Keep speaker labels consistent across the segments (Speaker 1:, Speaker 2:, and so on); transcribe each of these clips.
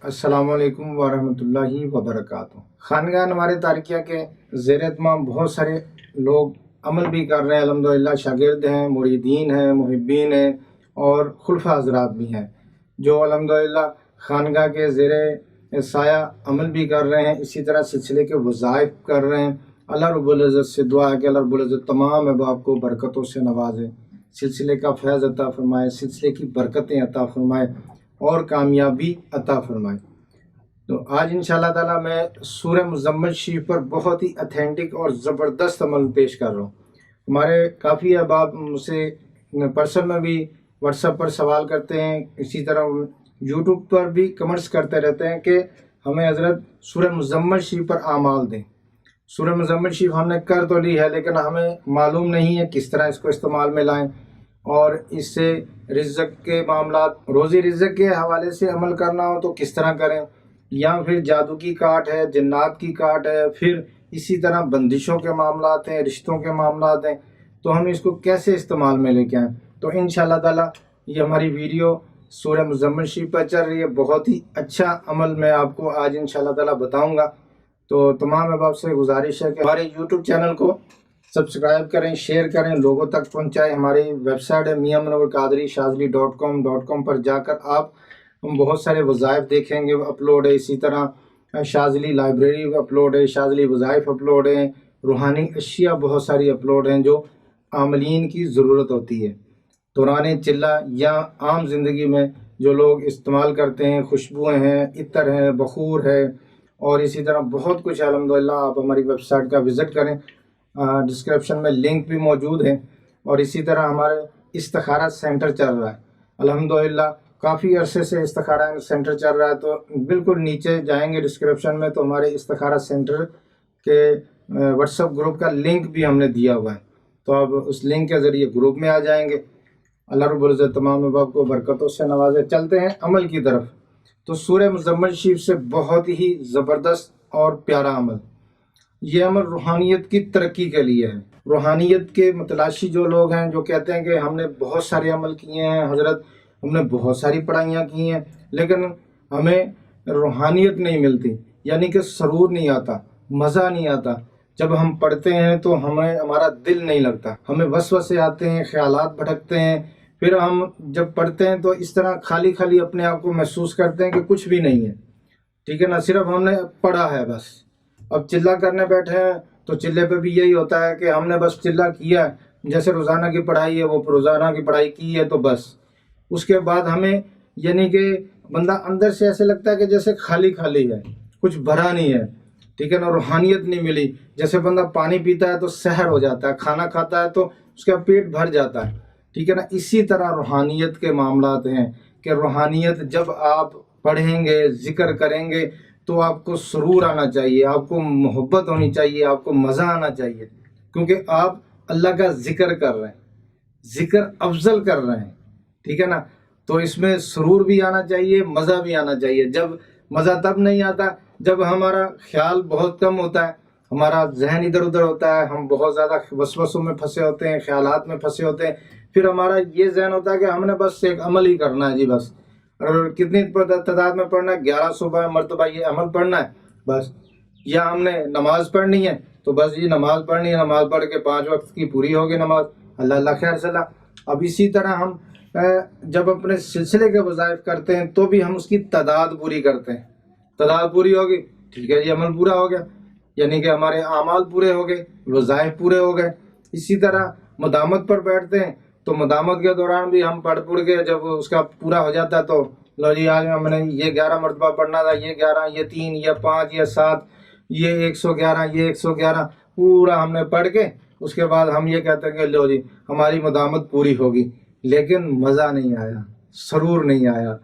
Speaker 1: السلام علیکم ورحمۃ اللہ وبرکاتہ۔ خانقاہ انوار تارکیہ کے زیر اہتمام بہت سارے لوگ عمل بھی کر رہے ہیں الحمدللہ، شاگرد ہیں، مریدین ہیں، محبین ہیں اور خلفاء حضرات بھی ہیں جو الحمدللہ خانقاہ کے زیر سایہ عمل بھی کر رہے ہیں، اسی طرح سلسلے کے وظائف کر رہے ہیں۔ اللہ رب العزت سے دعا ہے کہ اللہ رب العزت تمام احباب کو برکتوں سے نوازے، سلسلے کا فیض عطا فرمائے، سلسلے کی برکتیں عطا فرمائے اور کامیابی عطا فرمائے۔ تو آج انشاءاللہ تعالیٰ میں سورہ مزمل شریف پر بہت ہی اتھینٹک اور زبردست عمل پیش کر رہا ہوں۔ ہمارے کافی احباب مجھ سے پرسنل میں بھی واٹس ایپ پر سوال کرتے ہیں، اسی طرح یوٹیوب پر بھی کمنٹس کرتے رہتے ہیں کہ ہمیں حضرت سورہ مزمل شریف پر اعمال دیں۔ سورہ مزمل شریف ہم نے کر تو لی ہے لیکن ہمیں معلوم نہیں ہے کس طرح اس کو استعمال میں لائیں، اور اس سے رزق کے معاملات، روزی رزق کے حوالے سے عمل کرنا ہو تو کس طرح کریں، یا پھر جادو کی کاٹ ہے، جنات کی کاٹ ہے، پھر اسی طرح بندشوں کے معاملات ہیں، رشتوں کے معاملات ہیں، تو ہم اس کو کیسے استعمال میں لے کے آئیں۔ تو انشاءاللہ تعالیٰ یہ ہماری ویڈیو سورہ مزمل شریف پر چل رہی ہے، بہت ہی اچھا عمل میں آپ کو آج انشاءاللہ تعالیٰ بتاؤں گا۔ تو تمام احباب سے گزارش ہے کہ ہمارے یوٹیوب چینل کو سبسکرائب کریں، شیئر کریں، لوگوں تک پہنچائیں۔ ہماری ویب سائٹ ہے میاں منور قادری شاذلی.com پر جا کر آپ بہت سارے وظائف دیکھیں گے، اپلوڈ ہے، اسی طرح شاذلی لائبریری اپلوڈ ہے، شاذلی وظائف اپلوڈ ہیں، روحانی اشیاء بہت ساری اپلوڈ ہیں جو عاملین کی ضرورت ہوتی ہے دوران چلہ یا عام زندگی میں جو لوگ استعمال کرتے ہیں، خوشبوئیں ہیں، عطر ہیں، بخور ہے، اور اسی طرح بہت کچھ ہے الحمدللہ۔ آپ ہماری ویب سائٹ کا وزٹ کریں، ڈسکرپشن میں لنک بھی موجود ہے۔ اور اسی طرح ہمارے استخارہ سینٹر چل رہا ہے الحمدللہ، کافی عرصے سے استخارہ سینٹر چل رہا ہے، تو بالکل نیچے جائیں گے ڈسکرپشن میں تو ہمارے استخارہ سینٹر کے واٹس ایپ گروپ کا لنک بھی ہم نے دیا ہوا ہے، تو آپ اس لنک کے ذریعے گروپ میں آ جائیں گے۔ اللہ رب العزت تمام احباب کو برکتوں سے نوازے۔ چلتے ہیں عمل کی طرف۔ تو سورہ مزمل شریف سے بہت ہی زبردست اور پیارا عمل، یہ عمل روحانیت کی ترقی کے لیے ہے۔ روحانیت کے متلاشی جو لوگ ہیں، جو کہتے ہیں کہ ہم نے بہت سارے عمل کیے ہیں حضرت، ہم نے بہت ساری پڑھائیاں کی ہیں لیکن ہمیں روحانیت نہیں ملتی، یعنی کہ سرور نہیں آتا، مزہ نہیں آتا۔ جب ہم پڑھتے ہیں تو ہمارا دل نہیں لگتا، ہمیں وسوسے آتے ہیں، خیالات بھٹکتے ہیں، پھر ہم جب پڑھتے ہیں تو اس طرح خالی خالی اپنے آپ کو محسوس کرتے ہیں کہ کچھ بھی نہیں ہے، ٹھیک ہے نا، صرف ہم نے پڑھا ہے بس۔ اب چلہ کرنے بیٹھے ہیں تو چلے پہ بھی یہی ہوتا ہے کہ ہم نے بس چلہ کیا ہے، جیسے روزانہ کی پڑھائی ہے وہ روزانہ کی پڑھائی کی ہے تو بس، اس کے بعد ہمیں یعنی کہ بندہ اندر سے ایسے لگتا ہے کہ جیسے خالی خالی ہے، کچھ بھرا نہیں ہے، ٹھیک ہے نا، روحانیت نہیں ملی۔ جیسے بندہ پانی پیتا ہے تو سحر ہو جاتا ہے، کھانا کھاتا ہے تو اس کا پیٹ بھر جاتا ہے، ٹھیک ہے نا، اسی طرح روحانیت کے معاملات ہیں کہ روحانیت جب آپ پڑھیں گے، ذکر کریں گے تو آپ کو سرور آنا چاہیے، آپ کو محبت ہونی چاہیے، آپ کو مزہ آنا چاہیے، کیونکہ آپ اللہ کا ذکر کر رہے ہیں، ذکر افضل کر رہے ہیں، ٹھیک ہے نا، تو اس میں سرور بھی آنا چاہیے، مزہ بھی آنا چاہیے۔ جب مزہ تب نہیں آتا جب ہمارا خیال بہت کم ہوتا ہے، ہمارا ذہن ادھر ادھر ہوتا ہے، ہم بہت زیادہ وسوسوں میں پھنسے ہوتے ہیں، خیالات میں پھنسے ہوتے ہیں، پھر ہمارا یہ ذہن ہوتا ہے کہ ہم نے بس ایک عمل ہی کرنا ہے جی بس، اور کتنی تعداد میں پڑھنا ہے، 1100 مرتبہ یہ عمل پڑھنا ہے بس، یا ہم نے نماز پڑھنی ہے تو بس یہ نماز پڑھنی ہے، نماز پڑھ کے 5 وقت کی پوری ہوگی نماز، اللہ اللہ خیر صلاح۔ اب اسی طرح ہم جب اپنے سلسلے کے وظائف کرتے ہیں تو بھی ہم اس کی تعداد پوری کرتے ہیں، تعداد پوری ہوگی، ٹھیک ہے، یہ عمل پورا ہو گیا، یعنی کہ ہمارے اعمال پورے ہو گئے، وظائف پورے ہو گئے۔ اسی طرح مدامت پر بیٹھتے ہیں تو مدامت کے دوران بھی ہم پڑھ کے جب اس کا پورا ہو جاتا ہے تو لو جی آج ہم نے یہ 11 مرتبہ پڑھنا تھا، یہ 11، یہ 3، یہ 5، یہ 7، یہ 111، یہ 111 پورا ہم نے پڑھ کے اس کے بعد ہم یہ کہتے ہیں کہ لو جی ہماری مدامت پوری ہوگی، لیکن مزہ نہیں آیا، سرور نہیں آیا،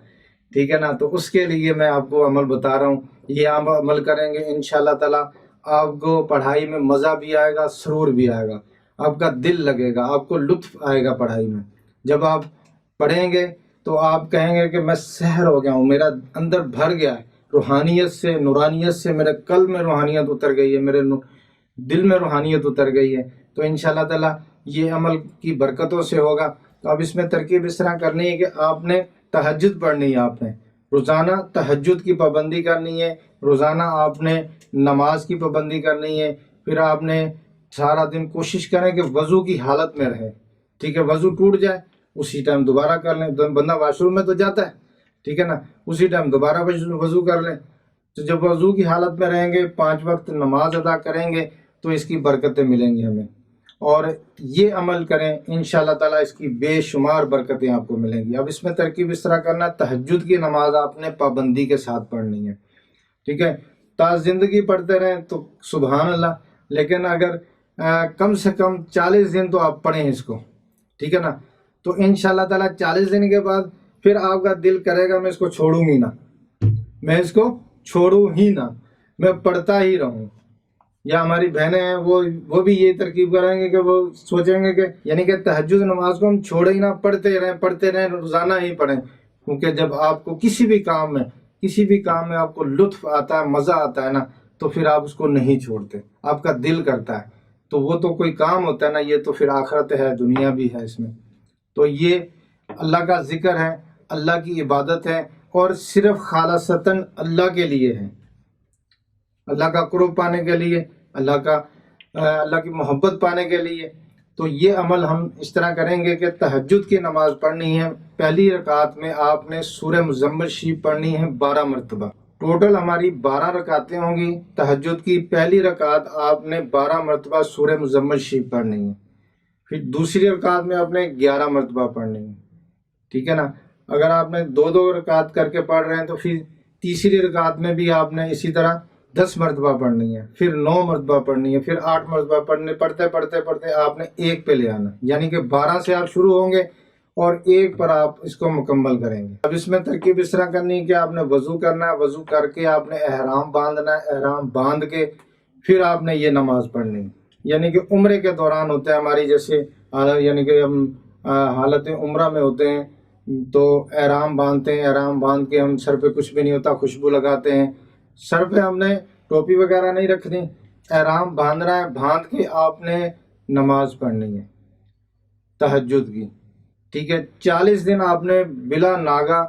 Speaker 1: ٹھیک ہے نا۔ تو اس کے لیے میں آپ کو عمل بتا رہا ہوں، یہ آپ عمل کریں گے انشاءاللہ تعالیٰ آپ کو پڑھائی میں مزہ بھی آئے گا، سرور بھی آئے گا، آپ کا دل لگے گا، آپ کو لطف آئے گا پڑھائی میں۔ جب آپ پڑھیں گے تو آپ کہیں گے کہ میں سحر ہو گیا ہوں، میرا اندر بھر گیا ہے روحانیت سے، نورانیت سے، میرے قلب میں روحانیت اتر گئی ہے، میرے دل میں روحانیت اتر گئی ہے۔ تو انشاءاللہ تعالیٰ یہ عمل کی برکتوں سے ہوگا۔ تو اب اس میں ترکیب اس طرح کرنی ہے کہ آپ نے تہجد پڑھنی ہے، آپ نے روزانہ تہجد کی پابندی کرنی ہے، روزانہ آپ نے نماز کی پابندی کرنی ہے، پھر آپ نے سارا دن کوشش کریں کہ وضو کی حالت میں رہے، ٹھیک ہے، وضو ٹوٹ جائے اسی ٹائم دوبارہ کر لیں، بندہ واش روم میں تو جاتا ہے، ٹھیک ہے نا، اسی ٹائم دوبارہ وضو کر لیں۔ تو جب وضو کی حالت میں رہیں گے، 5 وقت نماز ادا کریں گے تو اس کی برکتیں ملیں گی ہمیں، اور یہ عمل کریں انشاءاللہ تعالیٰ اس کی بے شمار برکتیں آپ کو ملیں گی۔ اب اس میں ترکیب اس طرح کرنا، تہجد کی نماز آپ نے پابندی کے ساتھ پڑھنی ہے، ٹھیک ہے، تا زندگی پڑھتے رہیں تو سبحان اللہ، لیکن اگر کم سے کم 40 دن تو آپ پڑھیں اس کو، ٹھیک ہے نا، تو انشاءاللہ تعالیٰ 40 دن کے بعد پھر آپ کا دل کرے گا میں اس کو چھوڑوں ہی نہ، میں اس کو چھوڑوں ہی نہ، میں پڑھتا ہی رہوں۔ یا ہماری بہنیں ہیں وہ بھی یہ ترکیب کریں گے کہ وہ سوچیں گے کہ یعنی کہ تہجد نماز کو ہم چھوڑے ہی نہ، پڑھتے رہیں روزانہ ہی پڑھیں، کیونکہ جب آپ کو کسی بھی کام میں آپ کو لطف آتا ہے، مزہ آتا ہے نا، تو پھر آپ اس کو نہیں چھوڑتے، آپ کا دل کرتا ہے، تو وہ تو کوئی کام ہوتا ہے نا، یہ تو پھر آخرت ہے، دنیا بھی ہے اس میں۔ تو یہ اللہ کا ذکر ہے، اللہ کی عبادت ہے، اور صرف خالصتاً اللہ کے لیے ہے، اللہ کا قرب پانے کے لیے، اللہ کی محبت پانے کے لیے۔ تو یہ عمل ہم اس طرح کریں گے کہ تہجد کی نماز پڑھنی ہے، پہلی رکعت میں آپ نے سورہ مزمل شریف پڑھنی ہے 12 مرتبہ، ٹوٹل ہماری 12 رکعتیں ہوں گی۔ تہجد کی پہلی رکعت آپ نے 12 مرتبہ سورہ مزمل شریف پڑھنی ہے، پھر دوسری رکعت میں آپ نے 11 مرتبہ پڑھنی ہے، ٹھیک ہے نا۔ اگر آپ نے 2 رکعت کر کے پڑھ رہے ہیں تو پھر تیسری رکعت میں بھی آپ نے اسی طرح 10 مرتبہ پڑھنی ہے، پھر 9 مرتبہ پڑھنی ہے، پھر 8 مرتبہ پڑھتے آپ نے 1 پہ لے آنا، یعنی کہ 12 سے آپ شروع ہوں گے اور 1 پر آپ اس کو مکمل کریں گے۔ اب اس میں ترکیب اس طرح کرنی ہے کہ آپ نے وضو کرنا ہے، وضو کر کے آپ نے احرام باندھنا ہے، احرام باندھ کے پھر آپ نے یہ نماز پڑھنی ہے، یعنی کہ عمرے کے دوران ہوتا ہے ہماری، جیسے یعنی کہ ہم حالت عمرہ میں ہوتے ہیں تو احرام باندھتے ہیں، احرام باندھ کے ہم سر پہ کچھ بھی نہیں ہوتا، خوشبو لگاتے ہیں، سر پہ ہم نے ٹوپی وغیرہ نہیں رکھنی، احرام باندھنا ہے، باندھ کے آپ نے نماز پڑھنی ہے تہجد کی، ٹھیک ہے۔ 40 دن آپ نے بلا ناگا،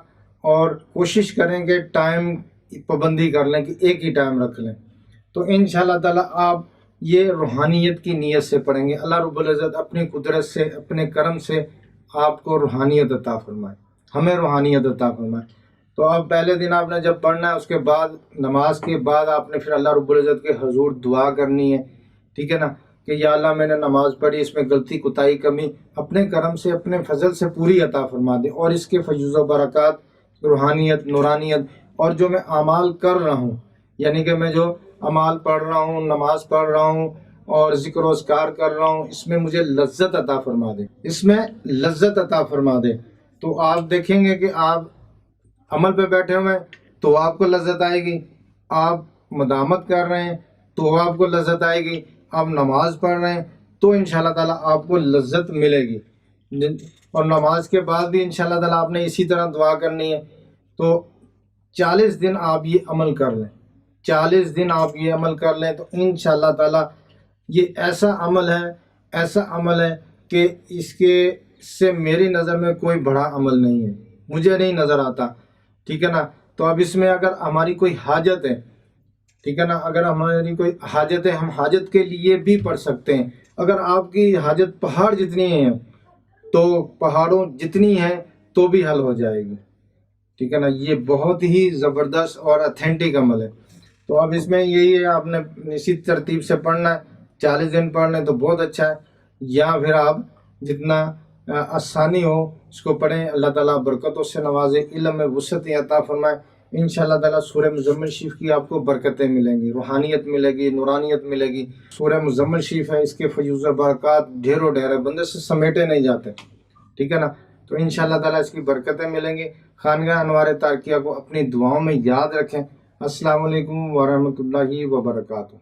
Speaker 1: اور کوشش کریں کہ ٹائم پابندی کر لیں کہ ایک ہی ٹائم رکھ لیں، تو انشاءاللہ تعالیٰ آپ یہ روحانیت کی نیت سے پڑھیں گے، اللہ رب العزت اپنی قدرت سے، اپنے کرم سے آپ کو روحانیت عطا فرمائے، ہمیں روحانیت عطا فرمائے۔ تو اب پہلے دن آپ نے جب پڑھنا ہے، اس کے بعد نماز کے بعد آپ نے پھر اللہ رب العزت کے حضور دعا کرنی ہے، ٹھیک ہے نا، کہ یا اللہ میں نے نماز پڑھی، اس میں غلطی کوتاہی کمی اپنے کرم سے، اپنے فضل سے پوری عطا فرما دے، اور اس کے فیض و برکات، روحانیت، نورانیت، اور جو میں اعمال کر رہا ہوں، یعنی کہ میں جو اعمال پڑھ رہا ہوں، نماز پڑھ رہا ہوں اور ذکر و اذکار کر رہا ہوں، اس میں مجھے لذت عطا فرما دے، اس میں لذت عطا فرما دے۔ تو آپ دیکھیں گے کہ آپ عمل پہ بیٹھے ہوئے ہیں تو آپ کو لذت آئے گی، آپ مدامت کر رہے ہیں تو آپ کو لذت آئے گی، آپ نماز پڑھ رہے ہیں تو انشاءاللہ تعالیٰ آپ کو لذت ملے گی، اور نماز کے بعد بھی انشاءاللہ تعالیٰ آپ نے اسی طرح دعا کرنی ہے۔ تو 40 دن آپ یہ عمل کر لیں، 40 دن آپ یہ عمل کر لیں تو انشاءاللہ تعالیٰ یہ ایسا عمل ہے کہ اس کے سے میری نظر میں کوئی بڑا عمل نہیں ہے، مجھے نہیں نظر آتا، ٹھیک ہے نا۔ تو اب اس میں اگر ہماری کوئی حاجت ہے، ٹھیک ہے نا، اگر ہماری کوئی حاجت ہے، ہم حاجت کے لیے بھی پڑھ سکتے ہیں۔ اگر آپ کی حاجت پہاڑ جتنی ہے تو پہاڑوں جتنی ہے تو بھی حل ہو جائے گی، ٹھیک ہے نا۔ یہ بہت ہی زبردست اور اتھینٹک عمل ہے۔ تو اب اس میں یہی ہے، آپ نے اسی ترتیب سے پڑھنا ہے، 40 دن پڑھ لیں تو بہت اچھا ہے، یا پھر آپ جتنا آسانی ہو اس کو پڑھیں، اللہ تعالیٰ برکتوں سے نوازے، علم میں وسعت عطا فرمائے۔ انشاءاللہ تعالیٰ سورہ مزمل شریف کی آپ کو برکتیں ملیں گی، روحانیت ملے گی، نورانیت ملے گی۔ سورہ مزمل شریف ہے، اس کے فیض و برکات ڈھیروں ڈھیر ہے، بندے سے سمیٹے نہیں جاتے، ٹھیک ہے نا۔ تو انشاءاللہ تعالیٰ اس کی برکتیں ملیں گی۔ خانگاہ انوار تارکیہ کو اپنی دعاؤں میں یاد رکھیں۔ السلام علیکم ورحمۃ اللہ وبرکاتہ۔